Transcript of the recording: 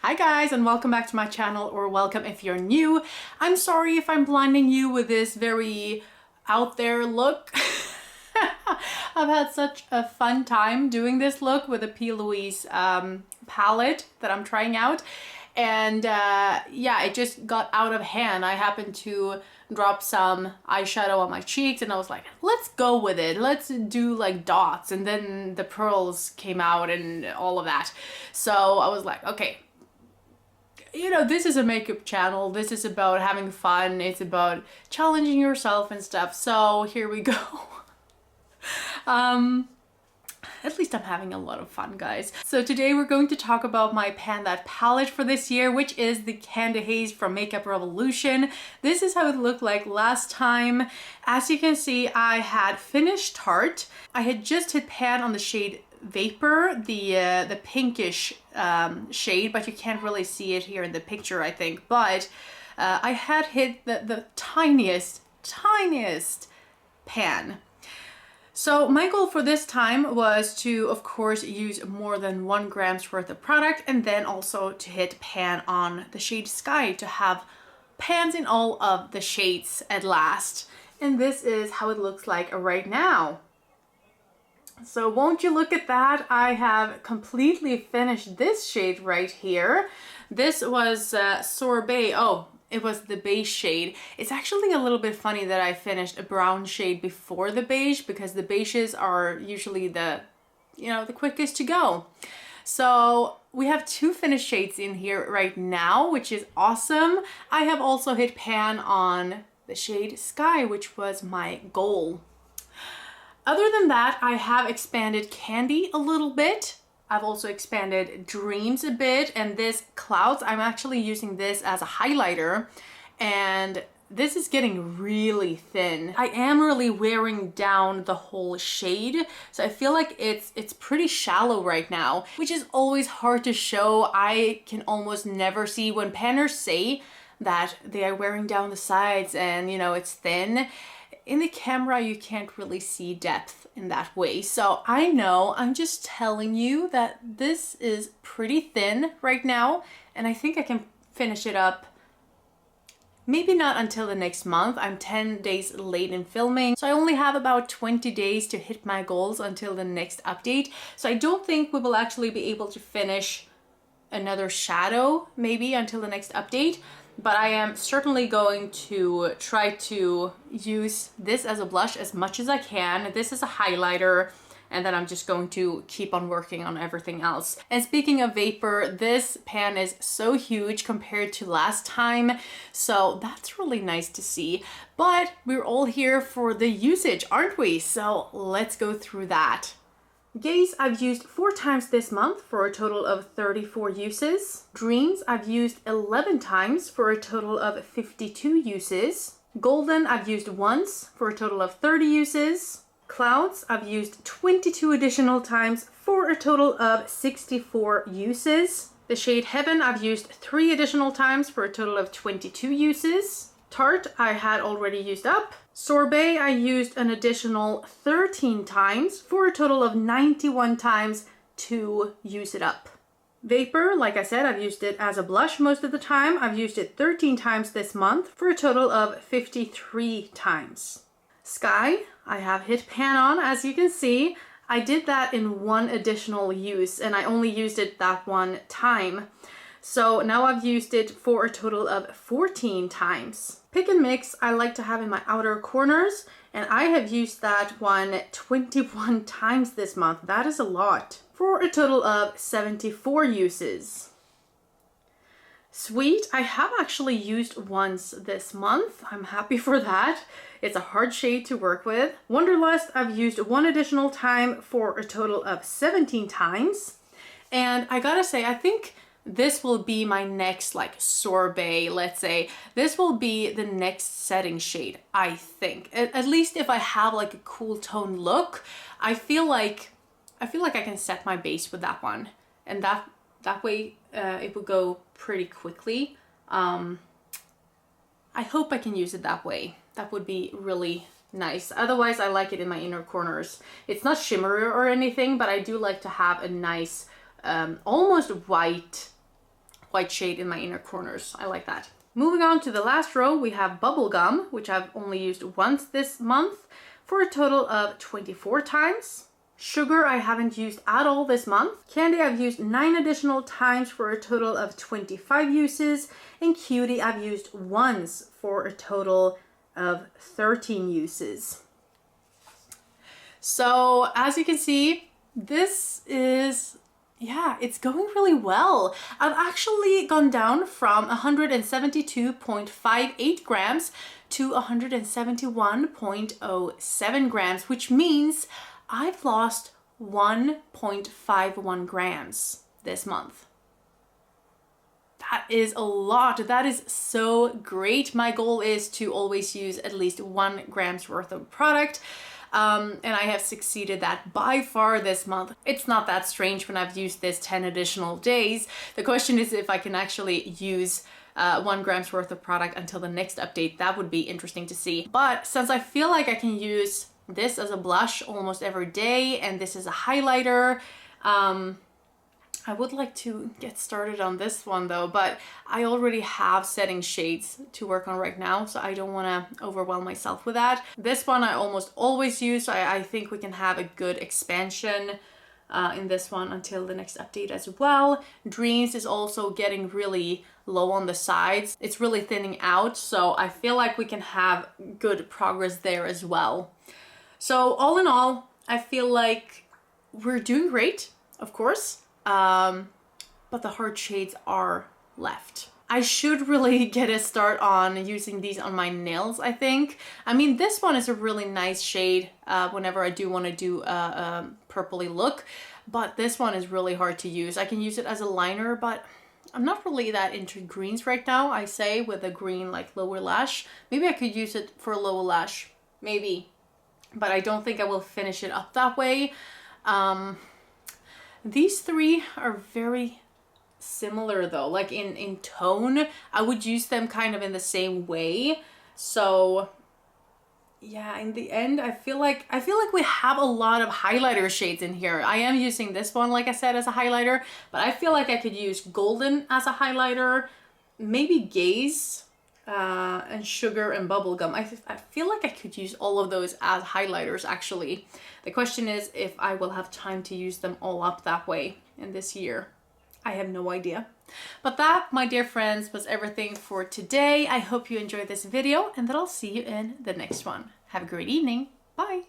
Hi guys, and welcome back to my channel, or welcome if you're new. I'm sorry if I'm blinding you with this very out there look. I've had such a fun time doing this look with the P. Louise palette that I'm trying out. And yeah, it just got out of hand. I happened to drop some eyeshadow on my cheeks and I was like, let's go with it. Let's do like dots. And then the pearls came out and all of that. So I was like, okay, you know, this is a makeup channel. This is about having fun. It's about challenging yourself and stuff. So here we go. At least I'm having a lot of fun, guys. So today we're going to talk about my Pan That palette for this year, which is the Candy Haze from Makeup Revolution. This is how it looked like last time. As you can see, I had finished Tarte. I had just hit pan on the shade Vapor, the pinkish shade, but you can't really see it here in the picture, I think. But I had hit the tiniest pan. So my goal for this time was to, of course, use more than 1 gram's worth of product, and then also to hit pan on the shade Sky to have pans in all of the shades at last. And this is how it looks like right now. So won't you look at that? I have completely finished this shade right here. This was Sorbet. Oh, it was the beige shade. It's actually a little bit funny that I finished a brown shade before the beige, because the beiges are usually the quickest to go. So we have 2 finished shades in here right now, which is awesome. I have also hit pan on the shade Sky, which was my goal. Other than that, I have expanded Candy a little bit. I've also expanded Dreams a bit, and this Clouds, I'm actually using this as a highlighter, and this is getting really thin. I am really wearing down the whole shade, so I feel like it's pretty shallow right now, which is always hard to show. I can almost never see when panners say that they are wearing down the sides and, you know, it's thin. In the camera, you can't really see depth in that way. So I know, I'm just telling you that this is pretty thin right now, and I think I can finish it up maybe not until the next month. I'm 10 days late in filming, so I only have about 20 days to hit my goals until the next update. So I don't think we will actually be able to finish another shadow maybe until the next update. But I am certainly going to try to use this as a blush as much as I can. This is a highlighter, and then I'm just going to keep on working on everything else. And speaking of Vapor, this pan is so huge compared to last time, so that's really nice to see. But we're all here for the usage, aren't we? So let's go through that. Gaze I've used 4 times this month for a total of 34 uses. Dreams I've used 11 times for a total of 52 uses. Golden I've used once for a total of 30 uses. Clouds I've used 22 additional times for a total of 64 uses. The shade Heaven I've used 3 additional times for a total of 22 uses. Tarte I had already used up. Sorbet I used an additional 13 times for a total of 91 times to use it up. Vapor, like I said, I've used it as a blush most of the time. I've used it 13 times this month for a total of 53 times. Sky I have hit pan on, as you can see. I did that in 1 additional use, and I only used it that 1 time. So now I've used it for a total of 14 times. Pick and Mix I like to have in my outer corners, and I have used that one 21 times this month. That is a lot. For a total of 74 uses. Sweet I have actually used once this month. I'm happy for that. It's a hard shade to work with. Wonderlust I've used 1 additional time for a total of 17 times. And I gotta say, I think this will be my next, like, Sorbet, let's say. This will be the next setting shade, I think. At least if I have like a cool tone look, I feel like I can set my base with that one. And that way it will go pretty quickly. I hope I can use it that way. That would be really nice. Otherwise, I like it in my inner corners. It's not shimmery or anything, but I do like to have a nice, almost white white shade in my inner corners. I like that. Moving on to the last row, we have Bubblegum, which I've only used once this month for a total of 24 times. Sugar I haven't used at all this month. Candy I've used 9 additional times for a total of 25 uses. And Cutie I've used once for a total of 13 uses. So as you can see, this is, yeah, it's going really well. I've actually gone down from 172.58 grams to 171.07 grams, which means I've lost 1.51 grams this month. That is a lot. That is so great. My goal is to always use at least 1 gram's worth of product. And I have succeeded that by far this month. It's not that strange when I've used this 10 additional days. The question is if I can actually use 1 gram's worth of product until the next update. That would be interesting to see. But since I feel like I can use this as a blush almost every day and this is a highlighter, I would like to get started on this one though, but I already have setting shades to work on right now, so I don't want to overwhelm myself with that. This one I almost always use, so I think we can have a good expansion in this one until the next update as well. Dreams is also getting really low on the sides. It's really thinning out, so I feel like we can have good progress there as well. So all in all, I feel like we're doing great, of course. But the hard shades are left. I should really get a start on using these on my nails, I think. I mean, this one is a really nice shade whenever I do want to do a purpley look, but this one is really hard to use. I can use it as a liner, but I'm not really that into greens right now, I say, with a green like lower lash. Maybe I could use it for a lower lash, maybe, but I don't think I will finish it up that way. These three are very similar though, like in tone. I would use them kind of in the same way. So yeah, in the end, I feel like we have a lot of highlighter shades in here. I am using this one, like I said, as a highlighter, but I feel like I could use Golden as a highlighter, maybe Gaze, and Sugar and Bubblegum. I feel like I could use all of those as highlighters actually. The question is if I will have time to use them all up that way in this year. I have no idea. But that, my dear friends, was everything for today. I hope you enjoyed this video and that I'll see you in the next one. Have a great evening. Bye.